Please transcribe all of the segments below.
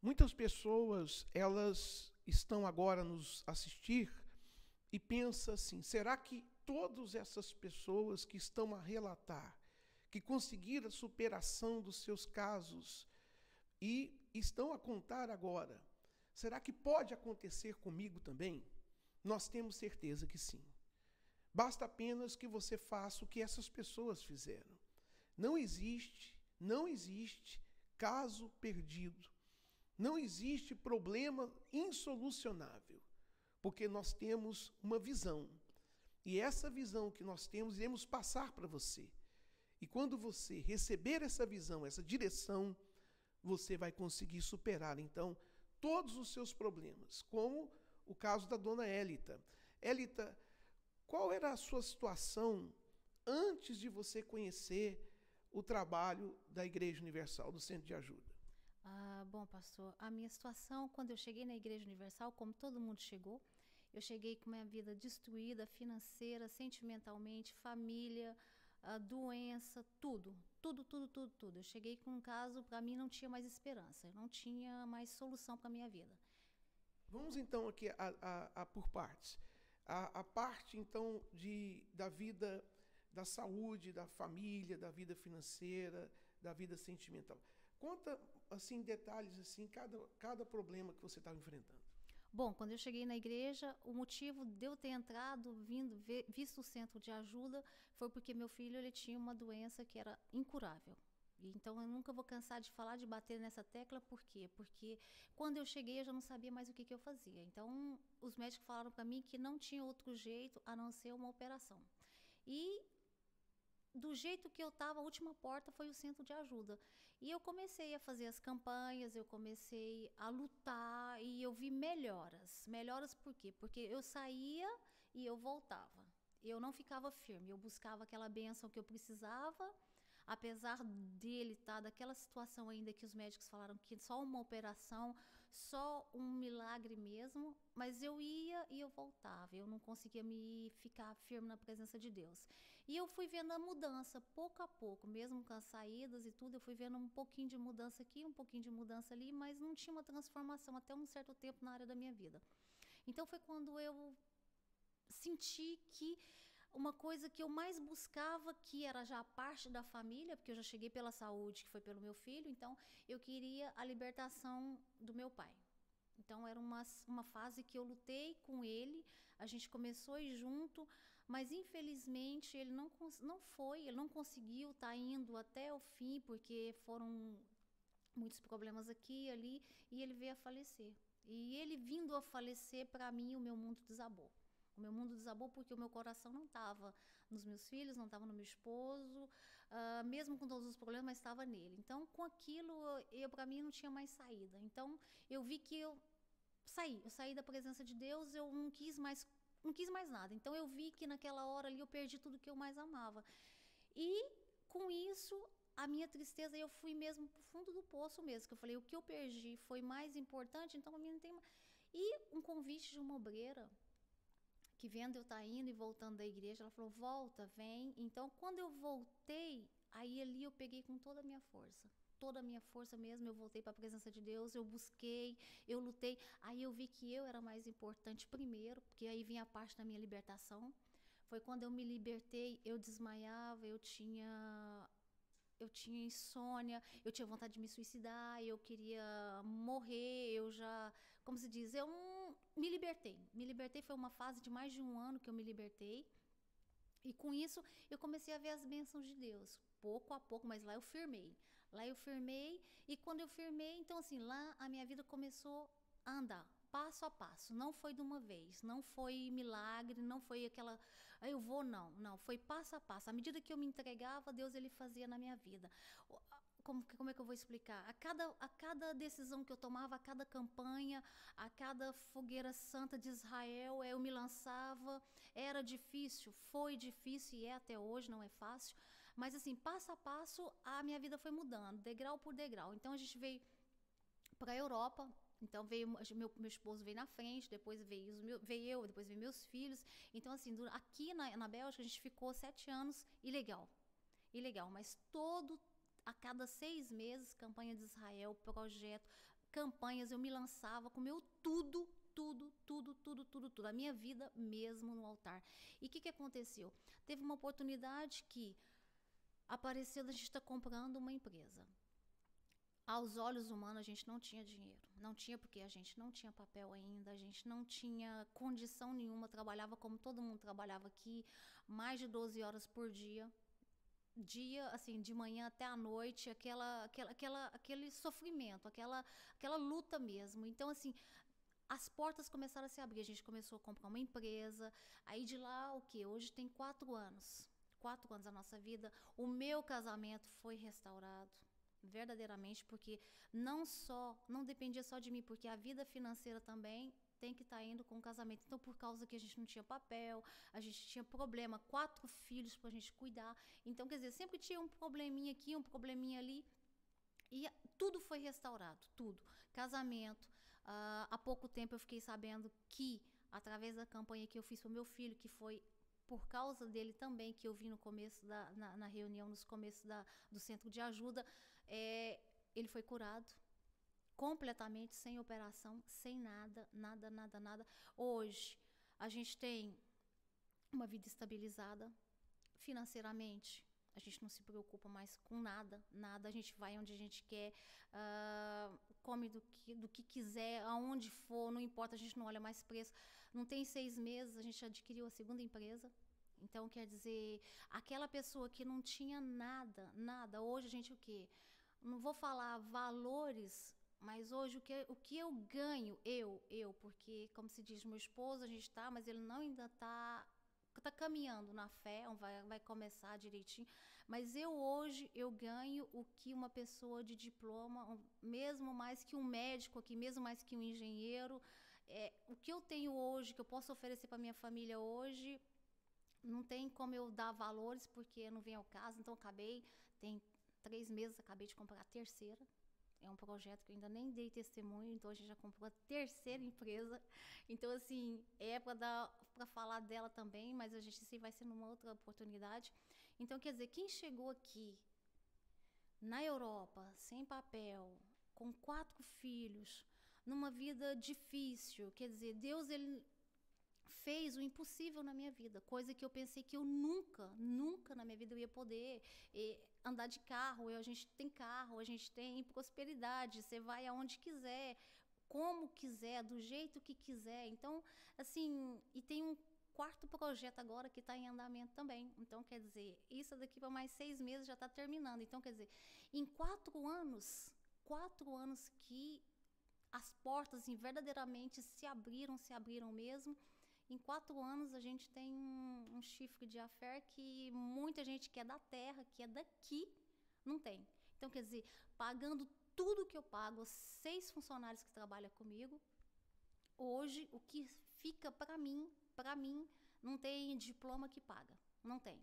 Muitas pessoas, elas estão agora a nos assistir e pensam assim, será que todas essas pessoas que estão a relatar, que conseguiram a superação dos seus casos e estão a contar agora, será que pode acontecer comigo também? Nós temos certeza que sim. Basta apenas que você faça o que essas pessoas fizeram. Não existe caso perdido. Não existe problema insolucionável, porque nós temos uma visão. E essa visão que nós temos, iremos passar para você. E quando você receber essa visão, essa direção, você vai conseguir superar, então, todos os seus problemas, como o caso da dona Élita. Élita, qual era a sua situação antes de você conhecer o trabalho da Igreja Universal, do Centro de Ajuda? Bom, pastor, a minha situação, quando eu cheguei na Igreja Universal, como todo mundo chegou, eu cheguei com minha vida destruída, financeira, sentimentalmente, família, doença, tudo. Tudo, tudo, tudo, tudo. Eu cheguei com um caso, para mim não tinha mais esperança, não tinha mais solução para a minha vida. Vamos então aqui por partes. A parte então da vida, da saúde, da família, da vida financeira, da vida sentimental. Conta assim detalhes assim cada problema que você estava enfrentando. Bom, quando eu cheguei na igreja, o motivo de eu ter entrado, visto o centro de ajuda, foi porque meu filho ele tinha uma doença que era incurável. Então eu nunca vou cansar de falar, de bater nessa tecla, por quê? Porque quando eu cheguei eu já não sabia mais o que eu fazia. Então os médicos falaram para mim que não tinha outro jeito a não ser uma operação. E do jeito que eu estava, a última porta foi o centro de ajuda. E eu comecei a fazer as campanhas, eu comecei a lutar e eu vi melhoras. Melhoras por quê? Porque eu saía e eu voltava. Eu não ficava firme, eu buscava aquela bênção que eu precisava, apesar dele estar daquela situação ainda que os médicos falaram que só uma operação, só um milagre mesmo, mas eu ia e eu voltava, eu não conseguia me ficar firme na presença de Deus. E eu fui vendo a mudança, pouco a pouco, mesmo com as saídas e tudo, eu fui vendo um pouquinho de mudança aqui, um pouquinho de mudança ali, mas não tinha uma transformação até um certo tempo na área da minha vida. Então foi quando eu senti que uma coisa que eu mais buscava, que era já a parte da família, porque eu já cheguei pela saúde, que foi pelo meu filho, então eu queria a libertação do meu pai. Então era uma fase que eu lutei com ele, a gente começou a ir junto, mas infelizmente ele ele não conseguiu estar indo até o fim, porque foram muitos problemas aqui e ali, e ele veio a falecer. E ele vindo a falecer, para mim, o meu mundo desabou. O meu mundo desabou porque o meu coração não estava nos meus filhos, não estava no meu esposo, mesmo com todos os problemas, mas estava nele. Então, com aquilo, para mim não tinha mais saída. Então, eu vi que eu saí da presença de Deus, eu não quis mais nada. Então, eu vi que naquela hora ali eu perdi tudo que eu mais amava. E com isso, a minha tristeza, eu fui mesmo pro fundo do poço mesmo, que eu falei, o que eu perdi foi mais importante, então a minha não tem mais. E um convite de uma obreira, que vendo eu estar indo e voltando da igreja, ela falou, volta, vem. Então, quando eu voltei, aí ali eu peguei com toda a minha força. Toda a minha força mesmo, eu voltei para a presença de Deus, eu busquei, eu lutei. Aí eu vi que eu era mais importante primeiro, porque aí vinha a parte da minha libertação. Foi quando eu me libertei, eu desmaiava, eu tinha insônia, eu tinha vontade de me suicidar, eu queria morrer, eu já, como se diz, eu me libertei. Me libertei, foi uma fase de mais de um ano que eu me libertei. E com isso eu comecei a ver as bênçãos de Deus, pouco a pouco, mas lá eu firmei. Lá eu firmei e quando eu firmei, então assim, lá a minha vida começou a andar. Passo a passo, não foi de uma vez, não foi milagre, não foi aquela, eu vou, não, não, foi passo a passo. À medida que eu me entregava, Deus ele fazia na minha vida. Como é que eu vou explicar? A cada decisão que eu tomava, a cada campanha, a cada fogueira santa de Israel, eu me lançava. Era difícil, foi difícil e é até hoje, não é fácil. Mas assim, passo a passo, a minha vida foi mudando, degrau por degrau. Então a gente veio para a Europa. Então veio meu esposo veio na frente, depois veio eu, depois veio meus filhos. Então assim, aqui na Bélgica a gente ficou 7 anos ilegal, ilegal, mas a cada 6 meses, campanha de Israel, projeto, campanhas, eu me lançava com meu tudo, tudo, a minha vida mesmo no altar. E o que aconteceu? Teve uma oportunidade que apareceu da gente estar comprando uma empresa. Aos olhos humanos, a gente não tinha dinheiro. Não tinha porque a gente não tinha papel ainda, a gente não tinha condição nenhuma, trabalhava como todo mundo trabalhava aqui, mais de 12 horas por dia. Assim, de manhã até a noite, aquele sofrimento, aquela luta mesmo. Então, assim, as portas começaram a se abrir, a gente começou a comprar uma empresa, aí de lá, o quê? Hoje tem 4 anos. 4 anos da nossa vida. O meu casamento foi restaurado, verdadeiramente, porque não dependia só de mim, porque a vida financeira também tem que estar indo com o casamento. Então, por causa que a gente não tinha papel, a gente tinha problema, 4 filhos para a gente cuidar. Então, quer dizer, sempre tinha um probleminha aqui, um probleminha ali. E tudo foi restaurado, tudo. Casamento. Há pouco tempo eu fiquei sabendo que, através da campanha que eu fiz para o meu filho, que foi por causa dele também, que eu vi no começo, na reunião, nos começos do centro de ajuda, ele foi curado. Completamente, sem operação, sem nada. Hoje, a gente tem uma vida estabilizada financeiramente. A gente não se preocupa mais com nada. A gente vai onde a gente quer, come do que quiser, aonde for, não importa, a gente não olha mais preço. Não tem 6 meses, a gente adquiriu a segunda empresa. Então, quer dizer, aquela pessoa que não tinha nada, hoje a gente o quê? Não vou falar valores, mas hoje o que eu ganho, porque, como se diz, meu esposo, a gente tá, mas ele não ainda tá caminhando na fé, vai começar direitinho, mas hoje eu ganho o que uma pessoa de diploma, mesmo mais que um médico aqui, mesmo mais que um engenheiro, o que eu tenho hoje, que eu posso oferecer para minha família hoje, não tem como eu dar valores, porque não vem ao caso. Então tem 3 meses, acabei de comprar a terceira. É um projeto que eu ainda nem dei testemunho, então a gente já comprou a terceira empresa. Então, assim, para falar dela também, mas a gente vai ser numa outra oportunidade. Então, quer dizer, quem chegou aqui na Europa, sem papel, com 4 filhos, numa vida difícil, quer dizer, Deus, ele fez o impossível na minha vida, coisa que eu pensei que eu nunca na minha vida eu ia poder andar de carro. A gente tem carro, a gente tem prosperidade, você vai aonde quiser, como quiser, do jeito que quiser. Então, assim, e tem um 4º projeto agora que está em andamento também. Então, quer dizer, isso daqui para mais 6 meses já está terminando. Então, quer dizer, em 4 anos que as portas verdadeiramente se abriram mesmo. Em 4 anos a gente tem um chifre de afé que muita gente que é da terra, que é daqui, não tem. Então, quer dizer, pagando tudo que eu pago, 6 funcionários que trabalham comigo, hoje o que fica para mim, não tem diploma que paga. Não tem.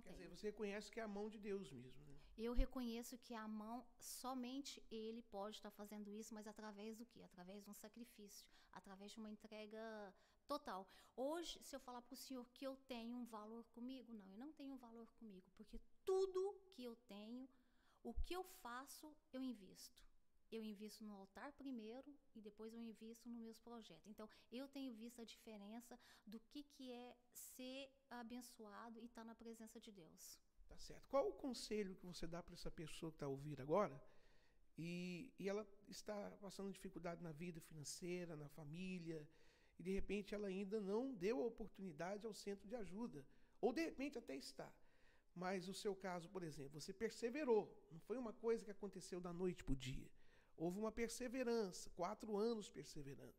Quer dizer, você reconhece que é a mão de Deus mesmo, né? Eu reconheço que a mão, somente Ele pode estar fazendo isso, mas através do quê? Através de um sacrifício, através de uma entrega total. Hoje, se eu falar para o senhor que eu tenho um valor comigo, não, eu não tenho um valor comigo, porque tudo que eu tenho, o que eu faço, eu invisto. Eu invisto no altar primeiro e depois eu invisto nos meus projetos. Então, eu tenho visto a diferença do que é ser abençoado e estar na presença de Deus. Tá certo. Qual o conselho que você dá para essa pessoa que está ouvindo agora e ela está passando dificuldade na vida financeira, na família, e de repente ela ainda não deu a oportunidade ao centro de ajuda, ou de repente até está, mas o seu caso, por exemplo, você perseverou, não foi uma coisa que aconteceu da noite para o dia, houve uma perseverança, 4 anos perseverando,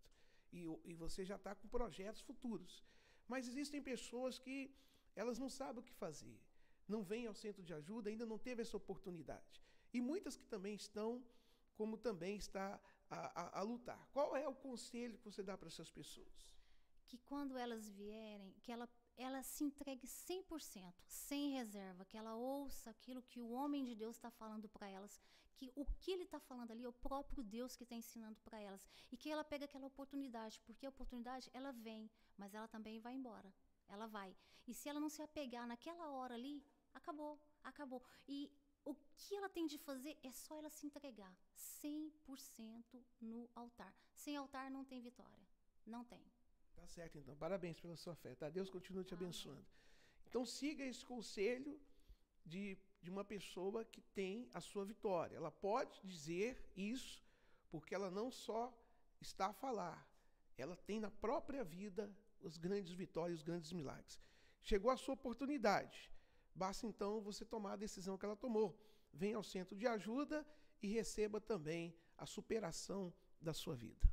e você já está com projetos futuros, mas existem pessoas que elas não sabem o que fazer, não vêm ao centro de ajuda, ainda não teve essa oportunidade, e muitas que também estão, como também está a lutar. Qual é o conselho que você dá para essas pessoas? Que quando elas vierem, que ela se entregue 100%, sem reserva, que ela ouça aquilo que o homem de Deus está falando para elas, que o que ele está falando ali é o próprio Deus que está ensinando para elas, e que ela pega aquela oportunidade, porque a oportunidade, ela vem, mas ela também vai embora, ela vai. E se ela não se apegar naquela hora ali, acabou. E O que ela tem de fazer é só ela se entregar 100% no altar. Sem altar não tem vitória. Não tem. Tá certo, então. Parabéns pela sua fé, tá? Deus continue te Amém. abençoando. Então, siga esse conselho de uma pessoa que tem a sua vitória. Ela pode dizer isso porque ela não só está a falar, ela tem na própria vida as grandes vitórias, os grandes milagres. Chegou a sua oportunidade. Basta então você tomar a decisão que ela tomou. Venha ao centro de ajuda e receba também a superação da sua vida.